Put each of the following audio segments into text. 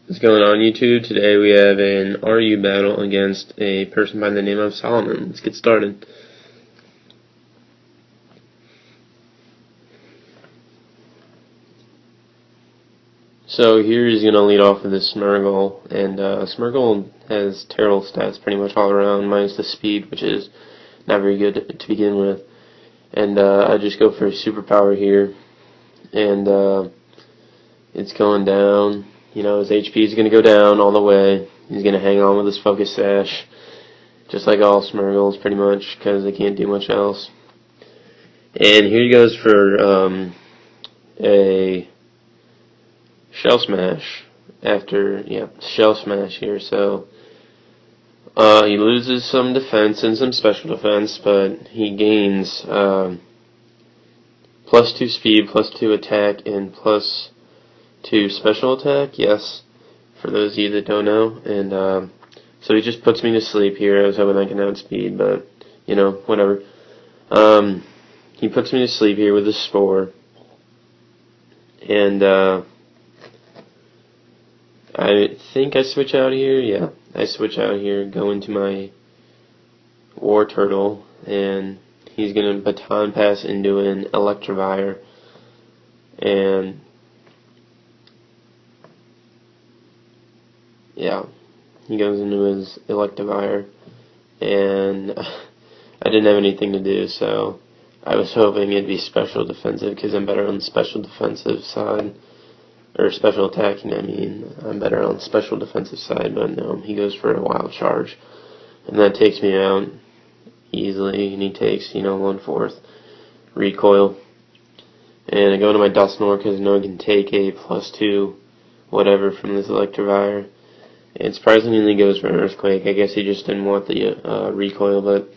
What's going on, YouTube? Today we have an RU battle against a person by the name of Solomon. Let's get started. So here he's going to lead off with this Smurgle, and Smurgle has terrible stats pretty much all around, minus the speed, which is not very good to begin with. And I just go for a superpower here, and it's going down. You know, his HP is going to go down all the way. He's going to hang on with his Focus Sash, just like all Smurgles, pretty much, because they can't do much else. And here he goes for a Shell Smash after, Shell Smash here. So he loses some defense and some special defense, but he gains +2 speed, +2 attack, and +2 special attack, yes, for those of you that don't know. And so he just puts me to sleep here. I was hoping I can outspeed, but, you know, whatever. He puts me to sleep here with his Spore. And I think I switch out here. Yeah, I switch out here, go into my War Turtle, and he's going to Baton Pass into an Electivire. And yeah, he goes into his Electivire, and I didn't have anything to do, so I was hoping it'd be special defensive, because I'm better on the special defensive side, or special attacking, I mean. I'm better on the special defensive side, but no, he goes for a Wild Charge, and that takes me out easily, and he takes, 1/4 recoil. And I go into my Dusknoir, because I know I can take a +2 whatever from this Electivire. And surprisingly he goes for an Earthquake. I guess he just didn't want the recoil, but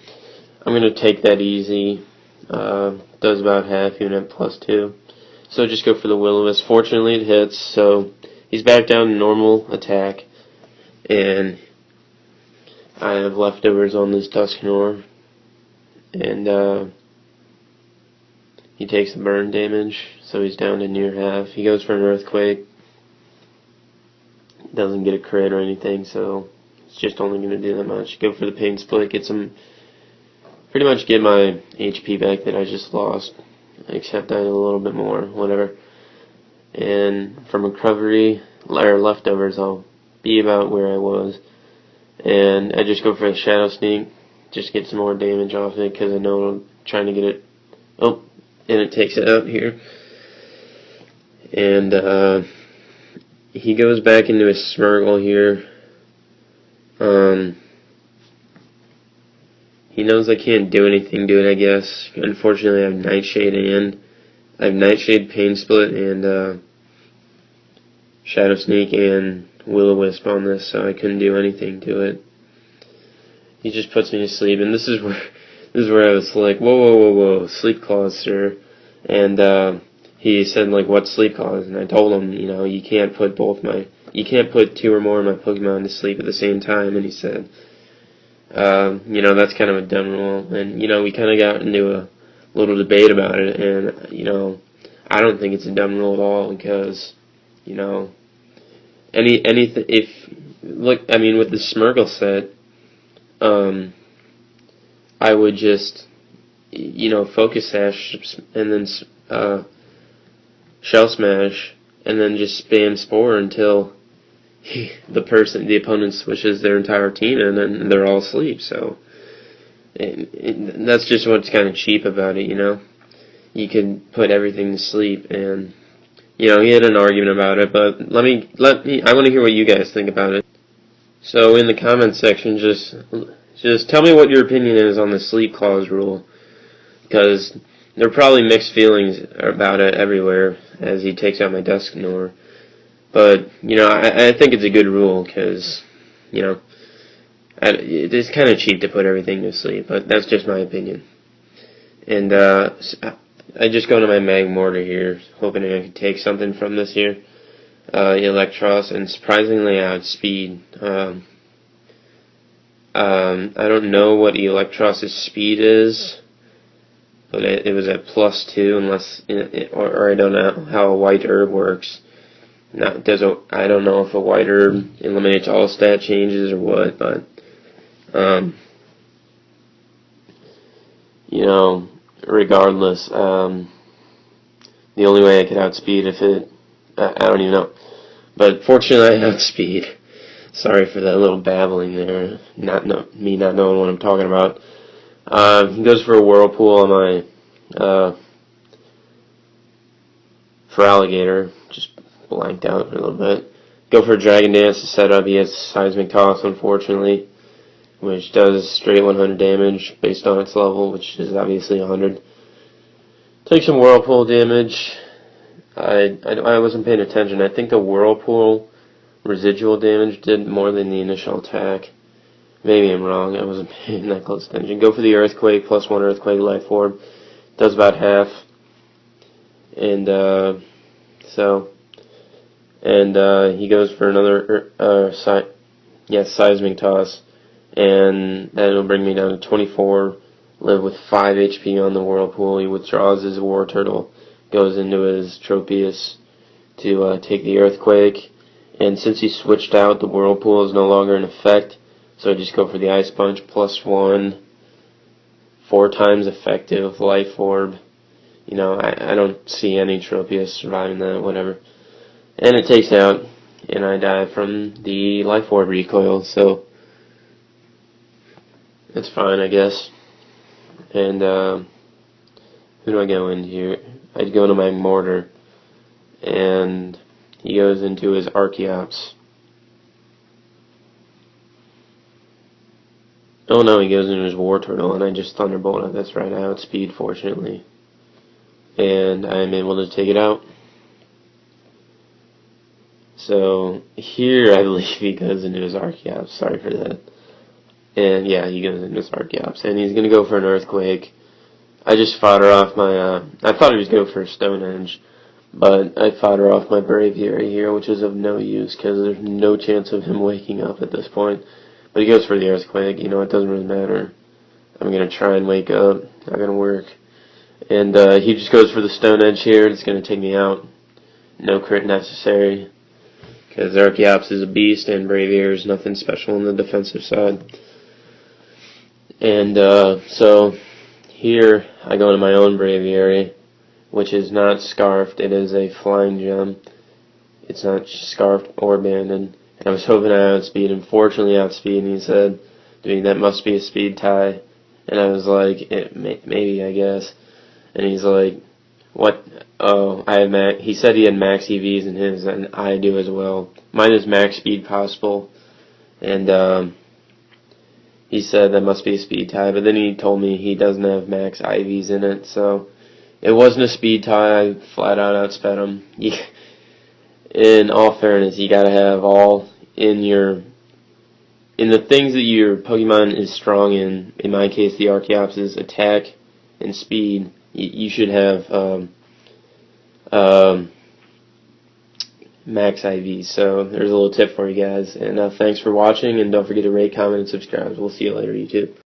I'm going to take that easy. Does about half, even at +2. So just go for the Will-O-Wisp. Fortunately it hits, so he's back down to normal attack. And I have leftovers on this Dusknoir. And he takes the burn damage, so he's down to near half. He goes for an Earthquake. Doesn't get a crit or anything, so it's just only going to do that much. Go for the Pain Split, pretty much get my HP back that I just lost, except I had a little bit more, whatever. And from recovery, or leftovers, I'll be about where I was. And I just go for a Shadow Sneak, just get some more damage off it, because I know I'm trying to get it. Oh, and it takes it out here. And he goes back into his Smurgle here. He knows I can't do anything to it, I guess. Unfortunately, I have Nightshade, and I have Nightshade, Pain Split, and Shadow Sneak, and Will-O-Wisp on this, so I couldn't do anything to it. He just puts me to sleep, and this is where I was like, whoa, Sleep Claws, sir. And he said, like, what Sleep Claws? And I told him, you can't put 2 or more of my Pokemon to sleep at the same time. And he said, that's kind of a dumb rule. And, we kind of got into a little debate about it. And, I don't think it's a dumb rule at all, because, anything, with the Smurgle set, I would just, Focus Sash, and then, Shell Smash, and then just spam Spore until the opponent switches their entire team in and they're all asleep. So that's just what's kind of cheap about it, You can put everything to sleep, and he had an argument about it, but I want to hear what you guys think about it. So in the comment section, just tell me what your opinion is on the Sleep Clause rule, because there are probably mixed feelings about it everywhere as he takes out my Dusknoir. But, I think it's a good rule, because, it's kind of cheap to put everything to sleep, but that's just my opinion. And I just go to my Magmortar here, hoping I can take something from this here. Electros, and surprisingly I outspeed. I don't know what Electros' speed is, but it was at +2, unless, or I don't know how a white herb works. not doesn't. I don't know if a whiter eliminates all stat changes or what, but you know, regardless, the only way I could outspeed if it, I don't even know. But fortunately, I outspeed. Sorry for that little babbling there. Me not knowing what I'm talking about. He goes for a whirlpool on my for alligator. Just blanked out for a little bit. Go for a dragon dance to set up. He has seismic toss, unfortunately, which does straight 100 damage based on its level, which is obviously 100. Take some whirlpool damage. I wasn't paying attention. I think the whirlpool residual damage did more than the initial attack. Maybe I'm wrong. I wasn't paying that close attention. Go for the earthquake, +1 earthquake life orb. Does about half. And he goes for another seismic toss, and that'll bring me down to 24. Live with 5 HP on the whirlpool. He withdraws his war turtle, goes into his Tropius to take the earthquake. And since he switched out, the whirlpool is no longer in effect. So I just go for the ice punch, +1, 4 times effective life orb. You know, I don't see any Tropius surviving that, whatever. And it takes out, and I die from the life orb recoil, so it's fine, I guess. And who do I go in here? I'd go into my mortar, and he goes into his Archeops. Oh no, he goes into his War Turtle, and I just Thunderbolt. That's right, I outspeed, fortunately. And I'm able to take it out. So here I believe he goes into his Archeops. Sorry for that. And yeah, he goes into his Archeops. And he's going to go for an Earthquake. I just fodder off my, I thought he was going for a Stonehenge, but I fodder off my Braviary here, which is of no use because there's no chance of him waking up at this point. But he goes for the Earthquake. You know, it doesn't really matter. I'm going to try and wake up. Not going to work. And he just goes for the Stonehenge here. It's going to take me out. No crit necessary. Because Archeops is a beast and Braviary is nothing special on the defensive side. And so here I go into my own Braviary, which is not scarfed. It is a flying gem. It's not scarfed or abandoned. And I was hoping I outspeed. Unfortunately, outspeed. And he said, "Dude, that must be a speed tie." And I was like, maybe, I guess. And he's like, "What? Oh, I have max." He said he had max EVs in his, and I do as well. Mine is max speed possible, and he said that must be a speed tie. But then he told me he doesn't have max IVs in it, so it wasn't a speed tie. I flat out outsped him. In all fairness, you gotta have all in the things that your Pokemon is strong in. In my case, the Archeops is attack and speed. You should have max IVs. So there's a little tip for you guys. And thanks for watching, and don't forget to rate, comment, and subscribe. We'll see you later, YouTube.